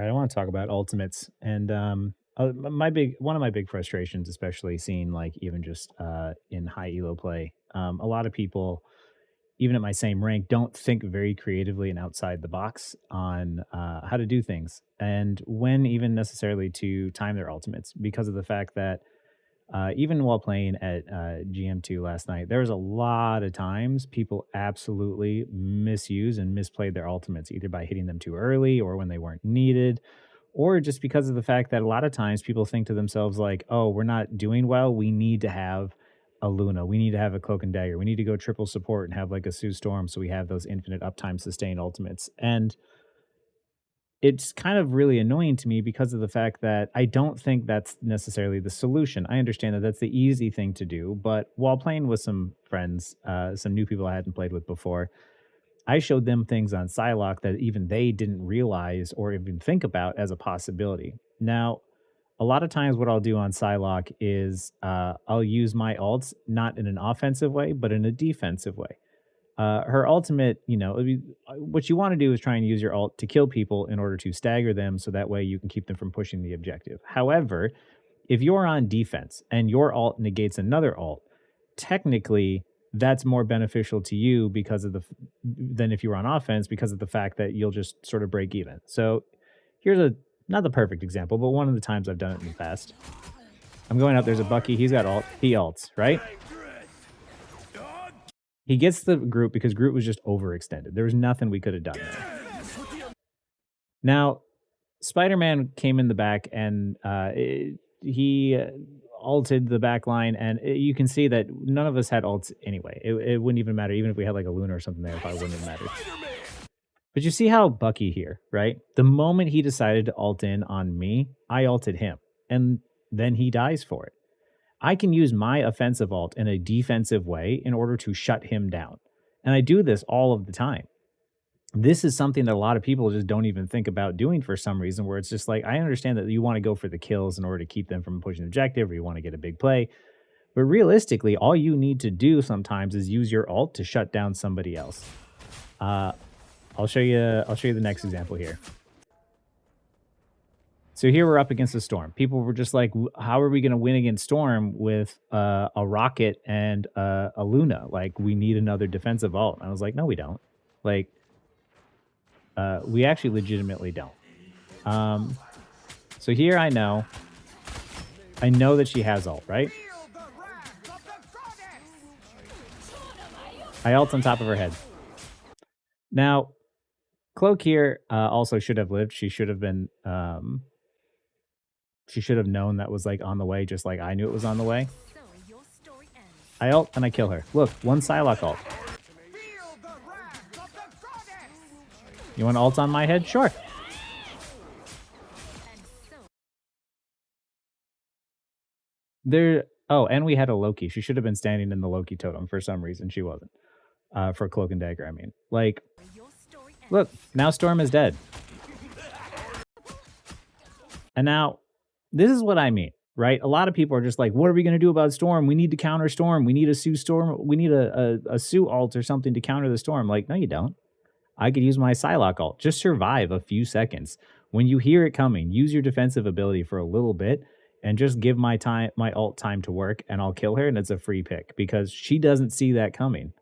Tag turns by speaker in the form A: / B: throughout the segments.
A: All right, I want to talk about ultimates and my big one of my big frustrations, especially seeing like even just in high elo play, a lot of people, even at my same rank, don't think very creatively and outside the box on how to do things and when even necessarily to time their ultimates because of the fact that even while playing at GM2 last night, there was a lot of times people absolutely misuse and misplayed their ultimates, either by hitting them too early or when they weren't needed, or just because of the fact that a lot of times people think to themselves, like, oh, we're not doing well. We need to have a Luna. We need to have a Cloak and Dagger. We need to go triple support and have like a Sue Storm so we have those infinite uptime sustained ultimates. And it's kind of really annoying to me because of the fact that I don't think that's necessarily the solution. I understand that that's the easy thing to do, but while playing with some friends, some new people I hadn't played with before, I showed them things on Psylocke that even they didn't realize or even think about as a possibility. Now, a lot of times, what I'll do on Psylocke is I'll use my ults not in an offensive way, but in a defensive way. Her ultimate, what you want to do is try and use your ult to kill people in order to stagger them so that way you can keep them from pushing the objective. However, if you're on defense and your ult negates another ult, technically that's more beneficial to you because of than if you were on offense because of the fact that you'll just sort of break even. So here's a not the perfect example, but one of the times I've done it in the past. I'm going up, there's a Bucky, he's got ult, he ults, right? He gets the Groot because Groot was just overextended. There was nothing we could have done there. Now, Spider-Man came in the back and he ulted the back line, and you can see that none of us had ults anyway. It wouldn't even matter. Even if we had like a Luna or something there, it probably wouldn't have mattered. But you see how Bucky here, right? The moment he decided to ult in on me, I ulted him, and then he dies for it. I can use my offensive ult in a defensive way in order to shut him down. And I do this all of the time. This is something that a lot of people just don't even think about doing for some reason, where it's just like, I understand that you want to go for the kills in order to keep them from pushing the objective or you want to get a big play. But realistically, all you need to do sometimes is use your ult to shut down somebody else. I'll show you the next example here. So here we're up against a Storm. People were just like, how are we going to win against Storm with a Rocket and a Luna? Like, we need another defensive ult. And I was like, no, we don't. Like, we actually legitimately don't. So here I know that she has ult, right? I ult on top of her head. Now, Cloak here also should have lived. She should have been... she should have known that was like on the way, just like I knew it was on the way. I ult and I kill her. Look, one Psylocke ult. You want ult on my head? Sure. There. Oh, and we had a Loki. She should have been standing in the Loki totem for some reason. She wasn't. For Cloak and Dagger, I mean. Like, look, now Storm is dead. And now, this is what I mean, right? A lot of people are just like, what are we going to do about Storm? We need to counter Storm. We need a Sue Storm. We need a Sue ult or something to counter the Storm. Like, no, you don't. I could use my Psylocke ult. Just survive a few seconds. When you hear it coming, use your defensive ability for a little bit and just give my ult time to work, and I'll kill her, and it's a free pick because she doesn't see that coming.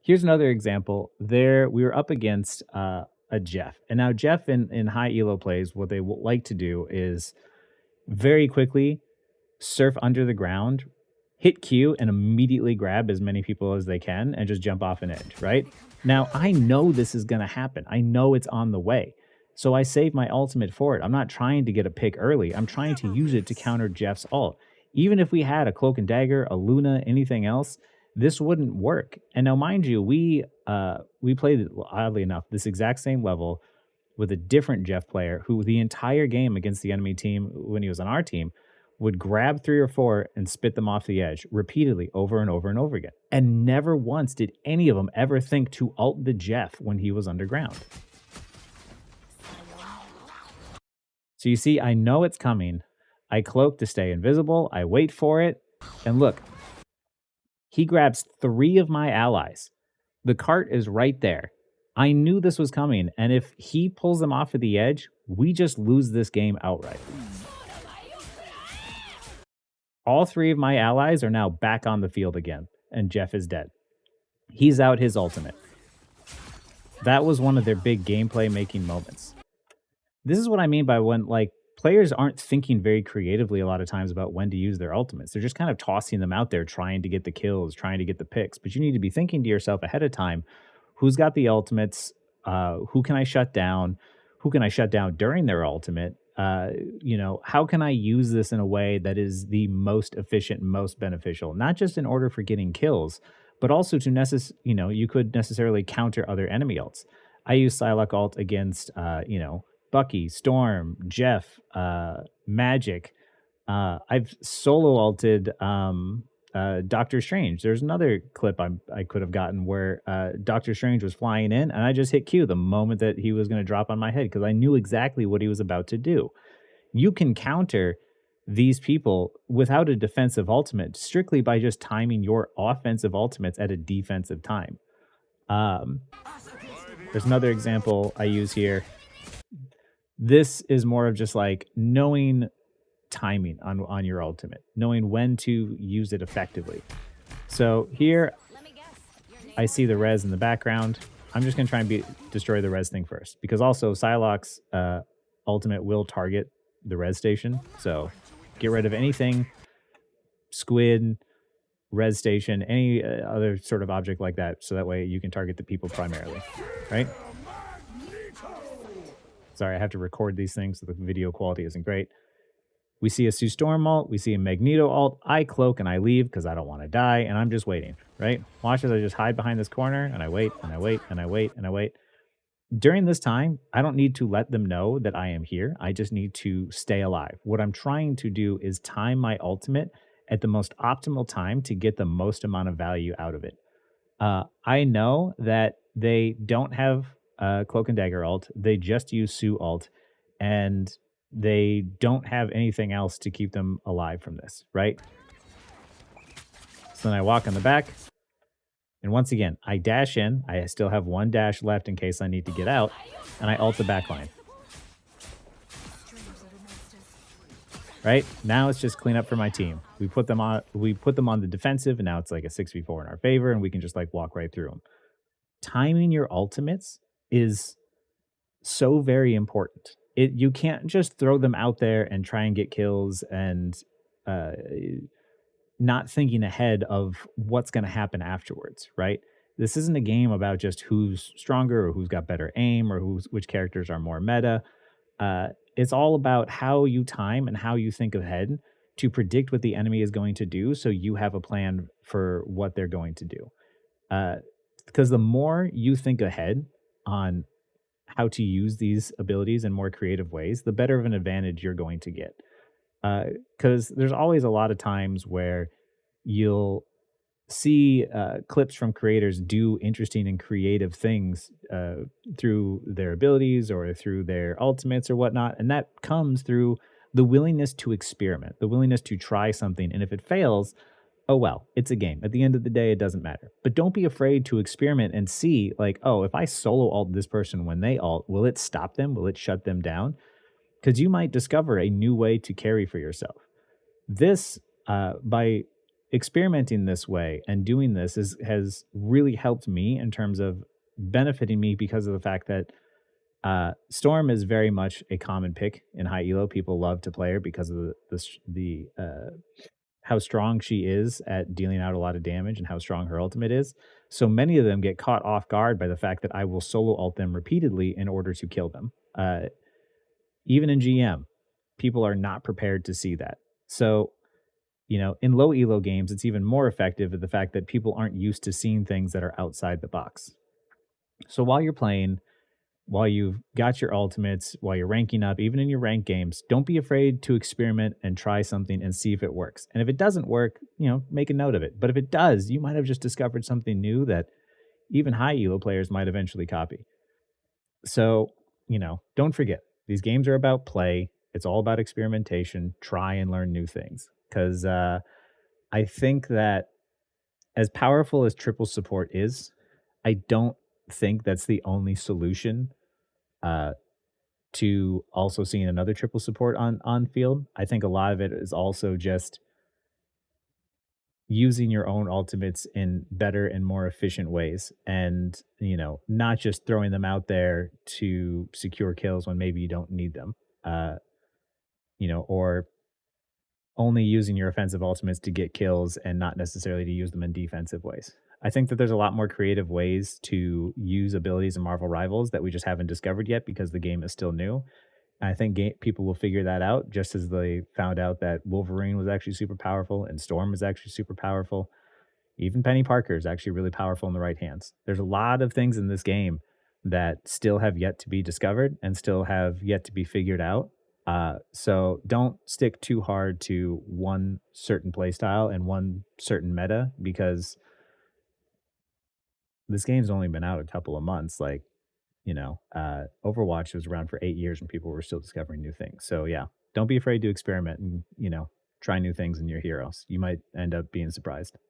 A: Here's another example. There, we were up against a Jeff. And now Jeff in high elo plays, what they like to do is very quickly surf under the ground, hit Q, and immediately grab as many people as they can and just jump off an edge, right? Now, I know this is going to happen. I know it's on the way. So I save my ultimate for it. I'm not trying to get a pick early. I'm trying to use it to counter Jeff's ult. Even if we had a Cloak and Dagger, a Luna, anything else, this wouldn't work. And now, mind you, we played, oddly enough, this exact same level with a different Jeff player who the entire game against the enemy team, when he was on our team, would grab 3 or 4 and spit them off the edge repeatedly over and over and over again. And never once did any of them ever think to ult the Jeff when he was underground. So you see, I know it's coming. I cloak to stay invisible. I wait for it. And look, he grabs 3 of my allies. The cart is right there. I knew this was coming, and if he pulls them off of the edge, we just lose this game outright. All 3 of my allies are now back on the field again, and Jeff is dead. He's out his ultimate. That was one of their big gameplay making moments. This is what I mean by when, like, players aren't thinking very creatively a lot of times about when to use their ultimates. They're just kind of tossing them out there, trying to get the kills, trying to get the picks. But you need to be thinking to yourself ahead of time, who's got the ultimates? Who can I shut down? Who can I shut down during their ultimate? How can I use this in a way that is the most efficient, most beneficial? Not just in order for getting kills, but also to you could necessarily counter other enemy ults. I use Psylocke ult against, Bucky, Storm, Jeff, Magic. I've solo ulted Doctor Strange. There's another clip I could have gotten where Doctor Strange was flying in, and I just hit Q the moment that he was going to drop on my head because I knew exactly what he was about to do. You can counter these people without a defensive ultimate strictly by just timing your offensive ultimates at a defensive time. Um, there's another example I use here. This is more of just like knowing timing on your ultimate, knowing when to use it effectively. So here I see the res in the background. I'm just gonna try and destroy the res thing first because also Psylocke's ultimate will target the res station. So get rid of anything, squid, res station, any other sort of object like that, so that way you can target the people primarily, right? Sorry, I have to record these things so the video quality isn't great. We see a Sue Storm ult, we see a Magneto ult. I cloak and I leave because I don't want to die, and I'm just waiting, right? Watch as I just hide behind this corner, and I wait, and I wait, and I wait, and I wait. During this time, I don't need to let them know that I am here. I just need to stay alive. What I'm trying to do is time my ultimate at the most optimal time to get the most amount of value out of it. I know that they don't have Cloak and Dagger ult. They just use Sue ult, and they don't have anything else to keep them alive from this, right? So then I walk on the back, and once again, I dash in. I still have 1 dash left in case I need to get out, and I ult the back line. Right? Now it's just clean up for my team. We put them on the defensive, and now it's like a 6v4 in our favor, and we can just like walk right through them. Timing your ultimates is so very important. You can't just throw them out there and try and get kills and not thinking ahead of what's going to happen afterwards, right? This isn't a game about just who's stronger or who's got better aim or which characters are more meta. It's all about how you time and how you think ahead to predict what the enemy is going to do, so you have a plan for what they're going to do. Because the more you think ahead on how to use these abilities in more creative ways, the better of an advantage you're going to get. Because there's always a lot of times where you'll see clips from creators do interesting and creative things through their abilities or through their ultimates or whatnot. And that comes through the willingness to experiment, the willingness to try something. And if it fails, oh well, it's a game. At the end of the day, it doesn't matter. But don't be afraid to experiment and see, like, oh, if I solo ult this person when they ult, will it stop them? Will it shut them down? Because you might discover a new way to carry for yourself. This, by experimenting this way and doing this has really helped me in terms of benefiting me because of the fact that Storm is very much a common pick in high elo. People love to play her because of the how strong she is at dealing out a lot of damage and how strong her ultimate is. So many of them get caught off guard by the fact that I will solo ult them repeatedly in order to kill them. Even in GM, people are not prepared to see that. So, in low elo games, it's even more effective at the fact that people aren't used to seeing things that are outside the box. So while you're playing, while you've got your ultimates, while you're ranking up, even in your ranked games, don't be afraid to experiment and try something and see if it works. And if it doesn't work, make a note of it. But if it does, you might have just discovered something new that even high elo players might eventually copy. So, don't forget, these games are about play. It's all about experimentation. Try and learn new things. Because I think that as powerful as triple support is, I don't think that's the only solution uh, to also seeing another triple support on field. I think a lot of it is also just using your own ultimates in better and more efficient ways, and not just throwing them out there to secure kills when maybe you don't need them. Or only using your offensive ultimates to get kills and not necessarily to use them in defensive ways. I think that there's a lot more creative ways to use abilities in Marvel Rivals that we just haven't discovered yet because the game is still new. And I think people will figure that out just as they found out that Wolverine was actually super powerful and Storm was actually super powerful. Even Penny Parker is actually really powerful in the right hands. There's a lot of things in this game that still have yet to be discovered and still have yet to be figured out. So don't stick too hard to one certain playstyle and one certain meta because this game's only been out a couple of months. Like, Overwatch was around for 8 years and people were still discovering new things. So yeah, don't be afraid to experiment and try new things in your heroes. You might end up being surprised.